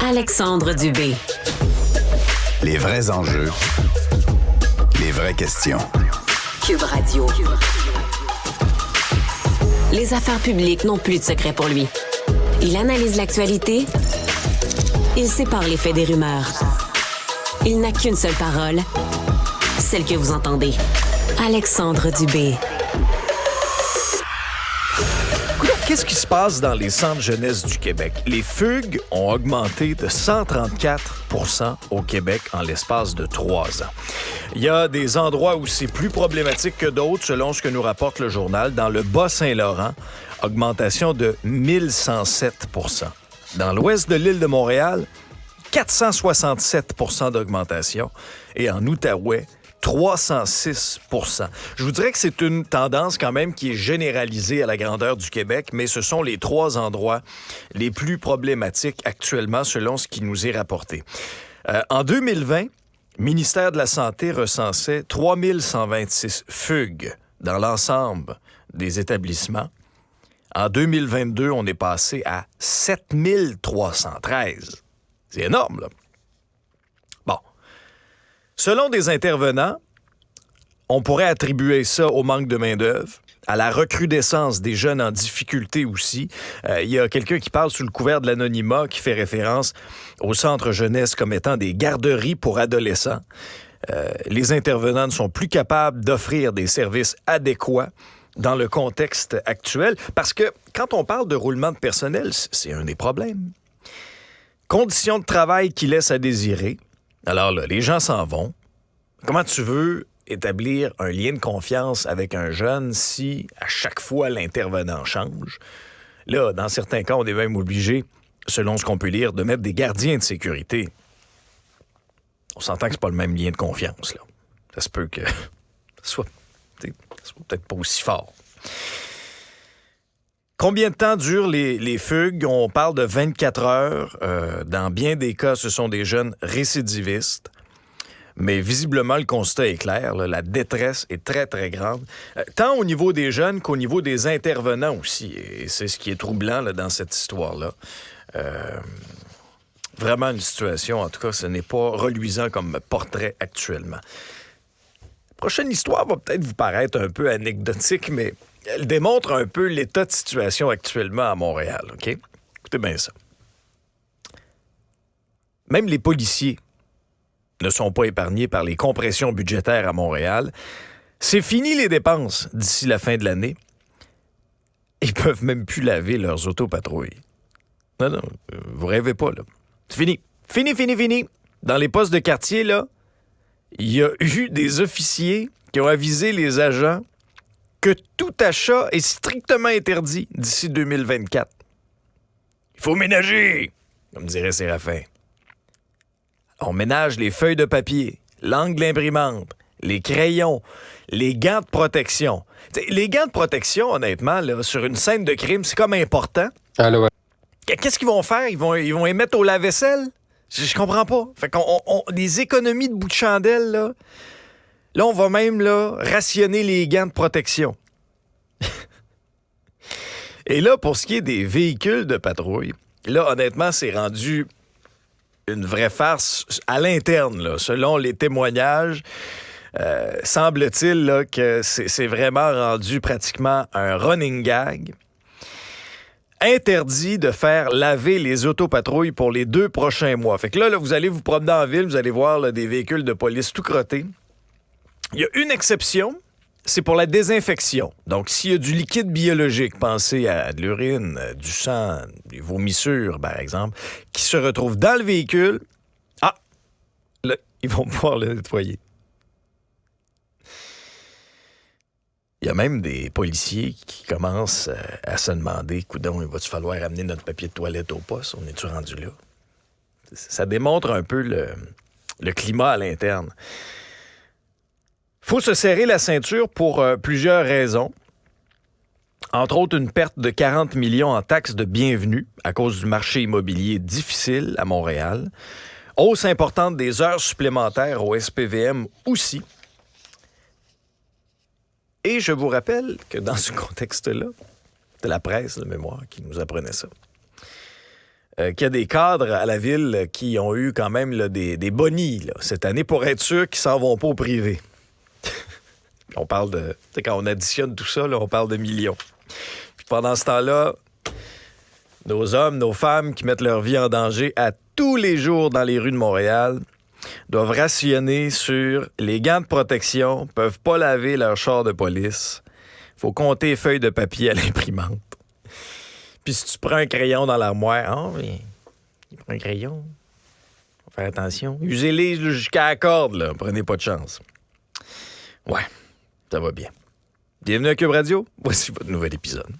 Alexandre Dubé. Les vrais enjeux, les vraies questions. Cube Radio. Les affaires publiques n'ont plus de secret pour lui. Il analyse l'actualité. Il sépare les faits des rumeurs. Il n'a qu'une seule parole, celle que vous entendez. Alexandre Dubé. Qu'est-ce qui se passe dans les centres jeunesse du Québec? Les fugues ont augmenté de 134 % au Québec en l'espace de 3 ans. Il y a des endroits où c'est plus problématique que d'autres, selon ce que nous rapporte le journal. Dans le Bas-Saint-Laurent, augmentation de 1107 %. Dans l'ouest de l'île de Montréal, 467 % d'augmentation. Et en Outaouais, 306 %. Je vous dirais que c'est une tendance quand même qui est généralisée à la grandeur du Québec, mais ce sont les 3 endroits les plus problématiques actuellement selon ce qui nous est rapporté. En 2020, le ministère de la Santé recensait 3126 fugues dans l'ensemble des établissements. En 2022, on est passé à 7313. C'est énorme, là. Bon. Selon des intervenants, on pourrait attribuer ça au manque de main-d'œuvre, à la recrudescence des jeunes en difficulté aussi. Il y a quelqu'un qui parle sous le couvert de l'anonymat qui fait référence au centre jeunesse comme étant des garderies pour adolescents. Les intervenants ne sont plus capables d'offrir des services adéquats dans le contexte actuel, parce que quand on parle de roulement de personnel, c'est un des problèmes. Conditions de travail qui laissent à désirer. Alors là, les gens s'en vont. Comment tu veux établir un lien de confiance avec un jeune si à chaque fois l'intervenant change? Là, dans certains cas, on est même obligé, selon ce qu'on peut lire, de mettre des gardiens de sécurité. On s'entend que c'est pas le même lien de confiance, là. Ça se peut que ça soit peut-être pas aussi fort. Combien de temps durent les fugues? On parle de 24 heures. Dans bien des cas, ce sont des jeunes récidivistes. Mais visiblement, le constat est clair. Là, la détresse est très, très grande. Tant au niveau des jeunes qu'au niveau des intervenants aussi. Et c'est ce qui est troublant là, dans cette histoire-là. Vraiment une situation, en tout cas, ce n'est pas reluisant comme portrait actuellement. La prochaine histoire va peut-être vous paraître un peu anecdotique, mais elle démontre un peu l'état de situation actuellement à Montréal, OK? Écoutez bien ça. Même les policiers ne sont pas épargnés par les compressions budgétaires à Montréal. C'est fini les dépenses d'ici la fin de l'année. Ils peuvent même plus laver leurs autopatrouilles. Non, vous rêvez pas, là. C'est fini. Fini. Dans les postes de quartier, là, il y a eu des officiers qui ont avisé les agents que tout achat est strictement interdit d'ici 2024. Il faut ménager, comme dirait Séraphin. On ménage les feuilles de papier, l'encre d'imprimante, les crayons, les gants de protection. T'sais, les gants de protection, honnêtement, là, sur une scène de crime, c'est comme important. Allô, ouais. Qu'est-ce qu'ils vont faire? Ils vont les mettre au lave-vaisselle? Je comprends pas. Fait qu'on des économies de bout de chandelle, là. Là, on va même là, rationner les gants de protection. Et là, pour ce qui est des véhicules de patrouille, là, honnêtement, c'est rendu une vraie farce à l'interne, là. Selon les témoignages, semble-t-il là, que c'est vraiment rendu pratiquement un running gag. Interdit de faire laver les autopatrouilles pour les 2 prochains mois. Fait que là, vous allez vous promener en ville, vous allez voir là, des véhicules de police tout crottés. Il y a une exception, c'est pour la désinfection. Donc, s'il y a du liquide biologique, pensez à de l'urine, du sang, des vomissures, par exemple, qui se retrouvent dans le véhicule, là, ils vont pouvoir le nettoyer. Il y a même des policiers qui commencent à se demander, coudonc, il va-tu falloir amener notre papier de toilette au poste? On est-tu rendu là? Ça démontre un peu le climat à l'interne. Il faut se serrer la ceinture pour plusieurs raisons. Entre autres, une perte de 40 millions en taxes de bienvenue à cause du marché immobilier difficile à Montréal. Hausse importante des heures supplémentaires au SPVM aussi. Et je vous rappelle que dans ce contexte-là, C'était la presse, le mémoire, qui nous apprenait ça. Qu'il y a des cadres à la ville qui ont eu quand même là, des bonis là, cette année pour être sûr qu'ils s'en vont pas au privé. On parle de... Tu sais, quand on additionne tout ça, là, on parle de millions. Puis pendant ce temps-là, nos hommes, nos femmes qui mettent leur vie en danger à tous les jours dans les rues de Montréal doivent rationner sur les gants de protection, peuvent pas laver leur char de police. Faut compter les feuilles de papier à l'imprimante. Puis si tu prends un crayon dans l'armoire, mais il prend un crayon. Faut faire attention. Usez-les jusqu'à la corde, là. Prenez pas de chance. Ouais, ça va bien. Bienvenue à Cube Radio. Voici votre nouvel épisode.